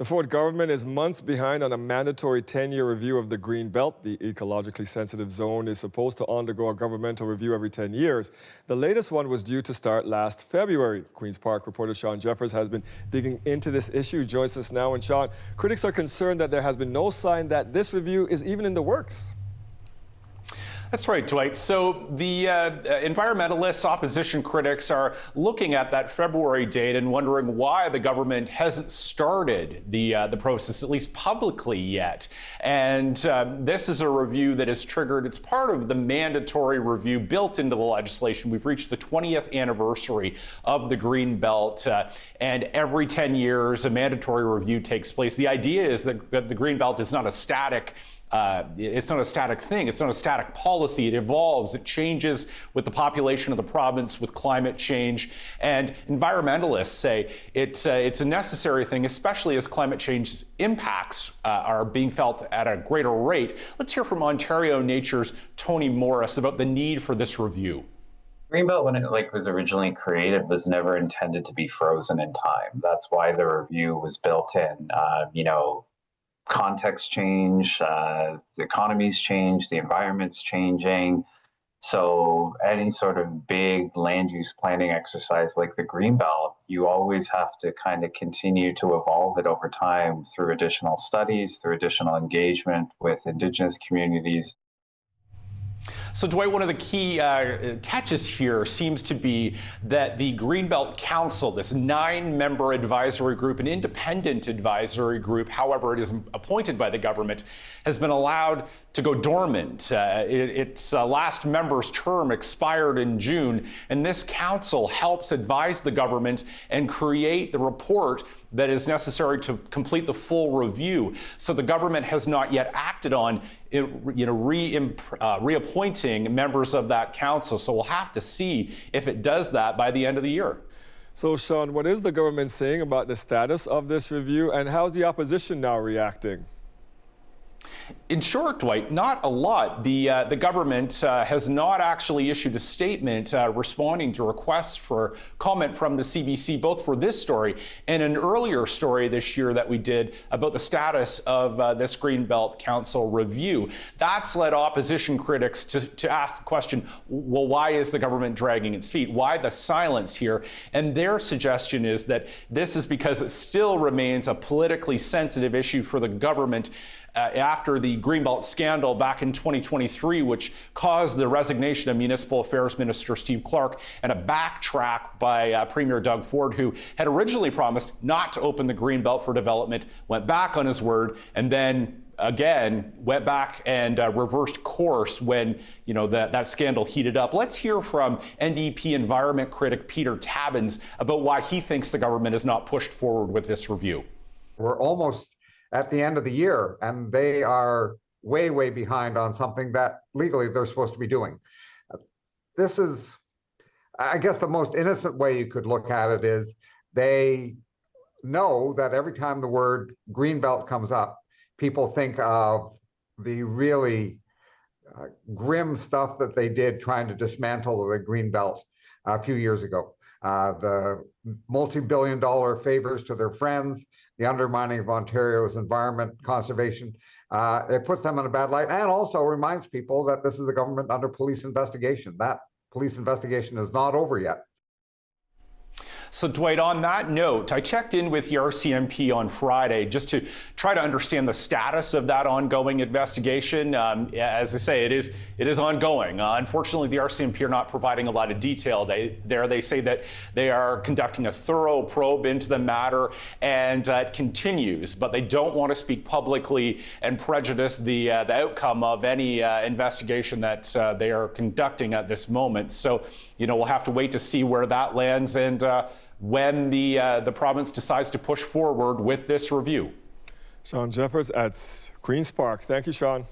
The Ford government is months behind on a mandatory 10-year review of the Greenbelt. The ecologically sensitive zone is supposed to undergo a governmental review every 10 years. The latest one was due to start last February. Queen's Park reporter Sean Jeffers has been digging into this issue. Joins us now. And Sean, critics are concerned that there has been no sign that this review is even in the works. That's right, Dwight. So the environmentalists, opposition critics are looking at that February date and wondering why the government hasn't started the process, at least publicly yet. And this is a review that is triggered. It's part of the mandatory review built into the legislation. We've reached the 20th anniversary of the Greenbelt, and every 10 years a mandatory review takes place. The idea is that the Greenbelt is not a static it's not a static thing. It's not a static policy. It evolves. It changes with the population of the province, with climate change. And environmentalists say it's a necessary thing, especially as climate change impacts are being felt at a greater rate. Let's hear from Ontario Nature's Tony Morris about the need for this review. Greenbelt, when it was originally created, was never intended to be frozen in time. That's why the review was built in. Context change, the economy's changed, the environment's changing. So any sort of big land use planning exercise like the Greenbelt, you always have to kind of continue to evolve it over time through additional studies, through additional engagement with Indigenous communities. So, Dwight, one of the key catches here seems to be that the Greenbelt Council, this 9-member advisory group, an independent advisory group, however it is appointed by the government, has been allowed to go dormant. Its last member's term expired in June, and this council helps advise the government and create the report that is necessary to complete the full review. So the government has not yet acted on reappointing members of that council. So we'll have to see if it does that by the end of the year. So, Sean, what is the government saying about the status of this review, and how's the opposition now reacting? In short, Dwight, not a lot. The government has not actually issued a statement responding to requests for comment from the CBC, both for this story and an earlier story this year that we did about the status of this Greenbelt Council review. That's led opposition critics to ask the question, well, why is the government dragging its feet? Why the silence here? And their suggestion is that this is because it still remains a politically sensitive issue for the government after the Greenbelt scandal back in 2023, which caused the resignation of Municipal Affairs Minister Steve Clark and a backtrack by Premier Doug Ford, who had originally promised not to open the Greenbelt for development, went back on his word, and then again went back and reversed course when that scandal heated up. Let's hear from NDP environment critic Peter Tabuns about why he thinks the government has not pushed forward with this review. We're almost at the end of the year, and they are way, way behind on something that legally they're supposed to be doing. This is, I guess, the most innocent way you could look at it is they know that every time the word Greenbelt comes up, people think of the really grim stuff that they did trying to dismantle the Greenbelt a few years ago. The multi-billion-dollar favors to their friends, the undermining of Ontario's environment conservation. It puts them in a bad light and also reminds people that this is a government under police investigation. That police investigation is not over yet. So, Dwight, on that note, I checked in with the RCMP on Friday just to try to understand the status of that ongoing investigation. As I say, it is ongoing. Unfortunately, the RCMP are not providing a lot of detail. They say that they are conducting a thorough probe into the matter, and it continues, but they don't want to speak publicly and prejudice the outcome of any investigation that they are conducting at this moment. So, we'll have to wait to see where that lands and when the province decides to push forward with this review. Sean Jeffers at Queen's Park. Thank you, Sean.